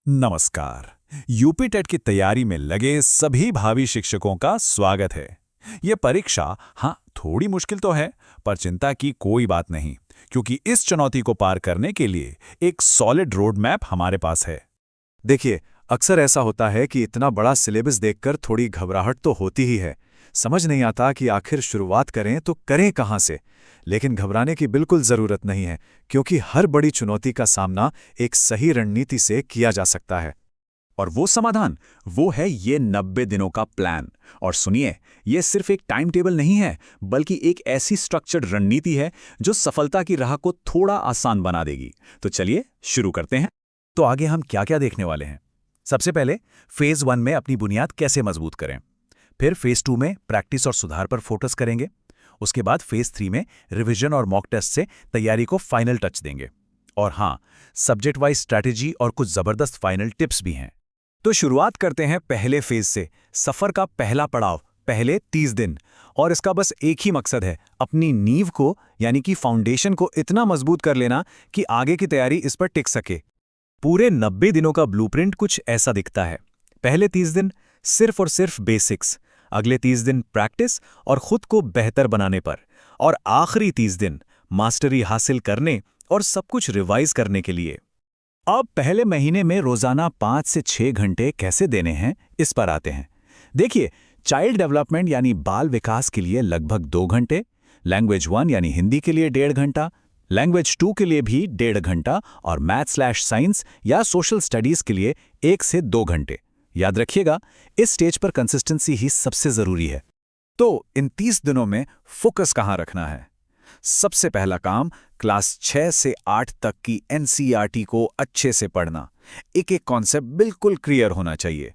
नमस्कार। UP TET की तैयारी में लगे सभी भावी शिक्षकों का स्वागत है। ये परीक्षा हाँ थोड़ी मुश्किल तो है, पर चिंता की कोई बात नहीं, क्योंकि इस चुनौती को पार करने के लिए एक सॉलिड रोड मैप हमारे पास है। देखिए, अक्सर ऐसा होता है कि इतना बड़ा सिलेबस देखकर थोड़ी घबराहट तो होती ही है। समझ नहीं आता कि आखिर शुरुआत करें तो करें कहाँ से। लेकिन घबराने की बिल्कुल ज़रूरत नहीं है, क्योंकि हर बड़ी चुनौती का सामना एक सही रणनीति से किया जा सकता है। और वो समाधान, वो है ये 90 दिनों का प्लान। और सुनिए, ये सिर्फ एक टाइम टेबल नहीं है, बल्कि एक ऐसी स्ट्रक्चर्ड रणनीति है जो सफलता की राह को थोड़ा आसान बना देगी। तो चलिए शुरू करते हैं। तो आगे हम क्या क्या देखने वाले हैं? सबसे पहले फेज 1 में अपनी बुनियाद कैसे मजबूत करें। फिर फेज 2 में प्रैक्टिस और सुधार पर फोकस करेंगे। उसके बाद फेज 3 में रिवीजन और मॉक टेस्ट से तैयारी को फाइनल टच देंगे। और हाँ, सब्जेक्ट वाइज स्ट्रैटेजी और कुछ जबरदस्त फाइनल टिप्स भी हैं। तो शुरुआत करते हैं पहले फेज से, सफर का पहला पड़ाव, पहले 30 दिन। और इसका बस एक ही मकसद है, अपनी नींव को यानी कि फाउंडेशन को इतना मजबूत कर लेना कि आगे की तैयारी इस पर टिक सके। पूरे 90 दिनों का ब्लूप्रिंट कुछ ऐसा दिखता है। पहले 30 दिन सिर्फ और सिर्फ बेसिक्स, अगले 30 दिन प्रैक्टिस और खुद को बेहतर बनाने पर, और आखिरी 30 दिन मास्टरी हासिल करने और सब कुछ रिवाइज करने के लिए। अब पहले महीने में रोजाना 5 से 6 घंटे कैसे देने हैं, इस पर आते हैं। देखिए, चाइल्ड डेवलपमेंट यानी बाल विकास के लिए लगभग 2 घंटे, लैंग्वेज 1 यानी हिंदी के लिए 1.5 घंटा, लैंग्वेज 2 के लिए भी 1.5 घंटा, और मैथ/साइंस या सोशल स्टडीज के लिए 1 से 2 घंटे। याद रखिएगा, इस स्टेज पर कंसिस्टेंसी ही सबसे जरूरी है। तो इन 30 दिनों में फोकस कहाँ रखना है? सबसे पहला काम, क्लास 6 से 8 तक की एनसीईआरटी को अच्छे से पढ़ना। एक एक कॉन्सेप्ट बिल्कुल क्लियर होना चाहिए।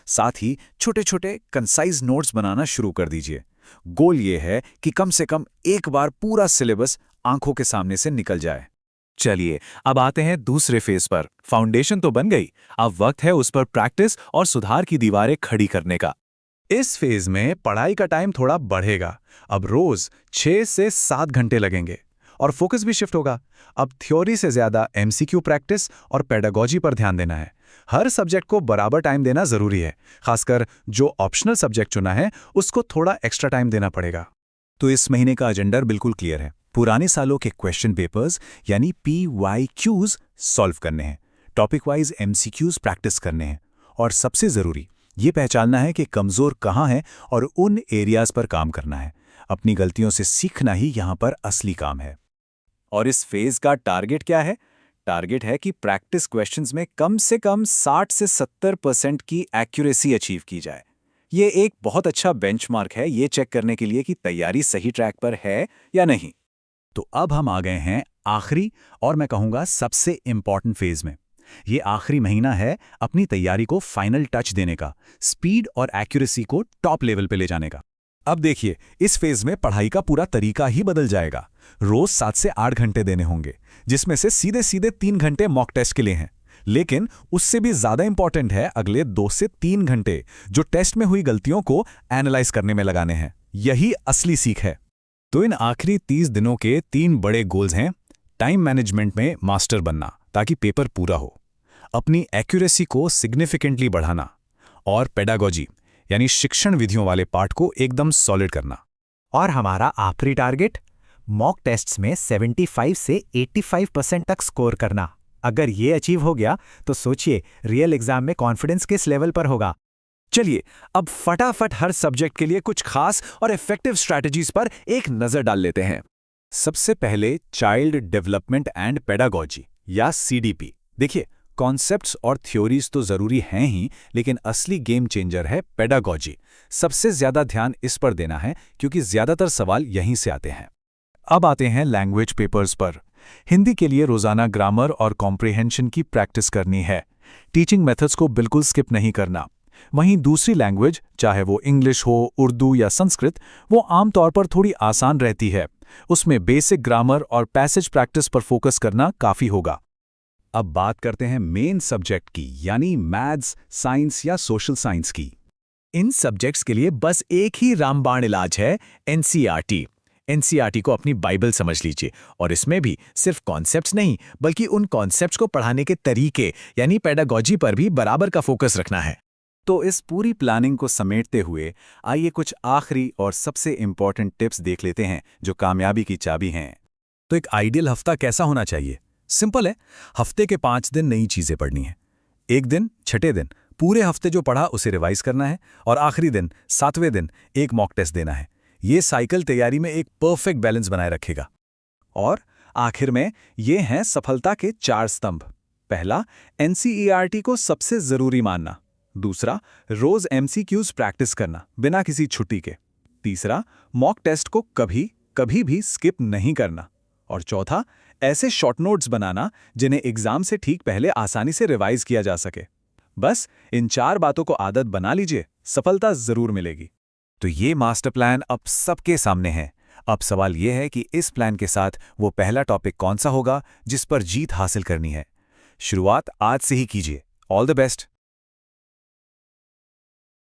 साथ ही छोटे छोटे कंसाइज नोट्स बनाना शुरू कर दीजिए। गोल ये है कि कम से कम एक बार पूरा सिलेबस आंखों के सामने से निकल जाए। चलिए, अब आते हैं दूसरे फेज पर। फाउंडेशन तो बन गई, अब वक्त है उस पर प्रैक्टिस और सुधार की दीवारें खड़ी करने का। इस फेज में पढ़ाई का टाइम थोड़ा बढ़ेगा। अब रोज 6 से 7 घंटे लगेंगे और फोकस भी शिफ्ट होगा। अब थ्योरी से ज्यादा एमसीक्यू प्रैक्टिस और पेडागोजी पर ध्यान देना है। हर सब्जेक्ट को बराबर टाइम देना जरूरी है, खासकर जो ऑप्शनल सब्जेक्ट चुना है उसको थोड़ा एक्स्ट्रा टाइम देना पड़ेगा। तो इस महीने का एजेंडा बिल्कुल क्लियर है। पुराने सालों के क्वेश्चन पेपर्स यानी PYQs सॉल्व करने हैं, टॉपिक वाइज MCQs प्रैक्टिस करने हैं, और सबसे जरूरी ये पहचानना है कि कमजोर कहाँ है और उन एरियाज पर काम करना है। अपनी गलतियों से सीखना ही यहाँ पर असली काम है। और इस फेज का टारगेट क्या है? टारगेट है कि प्रैक्टिस क्वेश्चंस में कम से कम 60 से 70% की एक्यूरेसी अचीव की जाए। ये एक बहुत अच्छा बेंचमार्क है ये चेक करने के लिए कि तैयारी सही ट्रैक पर है या नहीं। तो अब हम आ गए हैं आखिरी और मैं कहूँगा सबसे इम्पॉर्टेंट फेज में। ये आखिरी महीना है अपनी तैयारी को फाइनल टच देने का, स्पीड और एक्यूरेसी को टॉप लेवल पे ले जाने का। अब देखिए, इस फेज में पढ़ाई का पूरा तरीका ही बदल जाएगा। रोज 7 से 8 घंटे देने होंगे, जिसमें से सीधे सीधे 3 घंटे मॉक टेस्ट के लिए हैं। लेकिन उससे भी ज्यादा इंपॉर्टेंट है अगले 2 से 3 घंटे जो टेस्ट में हुई गलतियों को एनालाइज करने में लगाने हैं। यही असली सीख है। तो इन आखिरी 30 दिनों के 3 बड़े गोल्स हैं। टाइम मैनेजमेंट में मास्टर बनना ताकि पेपर पूरा हो, अपनी एक्यूरेसी को सिग्निफिकेंटली बढ़ाना, और पेडागोजी यानी शिक्षण विधियों वाले पार्ट को एकदम सॉलिड करना। और हमारा आखिरी टारगेट, मॉक टेस्ट्स में 75 से 85% तक स्कोर करना। अगर ये अचीव हो गया तो सोचिए रियल एग्जाम में कॉन्फिडेंस किस लेवल पर होगा। चलिए, अब फटाफट हर सब्जेक्ट के लिए कुछ खास और इफेक्टिव स्ट्रैटेजीज पर एक नजर डाल लेते हैं। सबसे पहले चाइल्ड डेवलपमेंट एंड पेडागोजी या CDP। देखिए, कॉन्सेप्ट्स और थ्योरीज तो जरूरी हैं ही, लेकिन असली गेम चेंजर है पेडागोजी। सबसे ज्यादा ध्यान इस पर देना है क्योंकि ज्यादातर सवाल यहीं से आते हैं। अब आते हैं लैंग्वेज पेपर्स पर। हिंदी के लिए रोजाना ग्रामर और कॉम्प्रिहेंशन की प्रैक्टिस करनी है। टीचिंग मेथड्स को बिल्कुल स्किप नहीं करना। वहीं दूसरी लैंग्वेज, चाहे वो इंग्लिश हो, उर्दू या संस्कृत, वो आमतौर पर थोड़ी आसान रहती है। उसमें बेसिक ग्रामर और पैसेज प्रैक्टिस पर फोकस करना काफी होगा। अब बात करते हैं मेन सब्जेक्ट की, यानी मैथ्स, साइंस या सोशल साइंस की। इन सब्जेक्ट्स के लिए बस एक ही रामबाण इलाज है, NCERT। एनसीईआरटी को अपनी बाइबल समझ लीजिए और इसमें भी सिर्फ कॉन्सेप्ट्स नहीं बल्कि उन कॉन्सेप्ट्स को पढ़ाने के तरीके यानी पेडागॉजी पर भी बराबर का फोकस रखना है। तो इस पूरी प्लानिंग को समेटते हुए आइए कुछ आखिरी और सबसे इम्पॉर्टेंट टिप्स देख लेते हैं जो कामयाबी की चाबी हैं। तो एक आइडियल हफ्ता कैसा होना चाहिए? सिंपल है, हफ्ते के 5 दिन नई चीजें पढ़नी है। एक दिन छठे दिन पूरे हफ्ते जो पढ़ा उसे रिवाइज करना है और आखिरी दिन 7वें दिन एक मॉक टेस्ट देना है। ये साइकिल तैयारी में एक परफेक्ट बैलेंस बनाए रखेगा। और आखिर में ये हैं सफलता के 4 स्तंभ। पहला, एनसीईआरटी को सबसे जरूरी मानना। दूसरा, रोज एमसीक्यूज प्रैक्टिस करना बिना किसी छुट्टी के। तीसरा, मॉक टेस्ट को कभी भी स्किप नहीं करना। और चौथा, ऐसे शॉर्ट नोट्स बनाना जिन्हें एग्जाम से ठीक पहले आसानी से रिवाइज किया जा सके। बस इन 4 बातों को आदत बना लीजिए, सफलता जरूर मिलेगी। तो ये मास्टर प्लान अब सबके सामने है। अब सवाल ये है कि इस प्लान के साथ वो पहला टॉपिक कौन सा होगा जिस पर जीत हासिल करनी है। शुरुआत आज से ही कीजिए। All the best.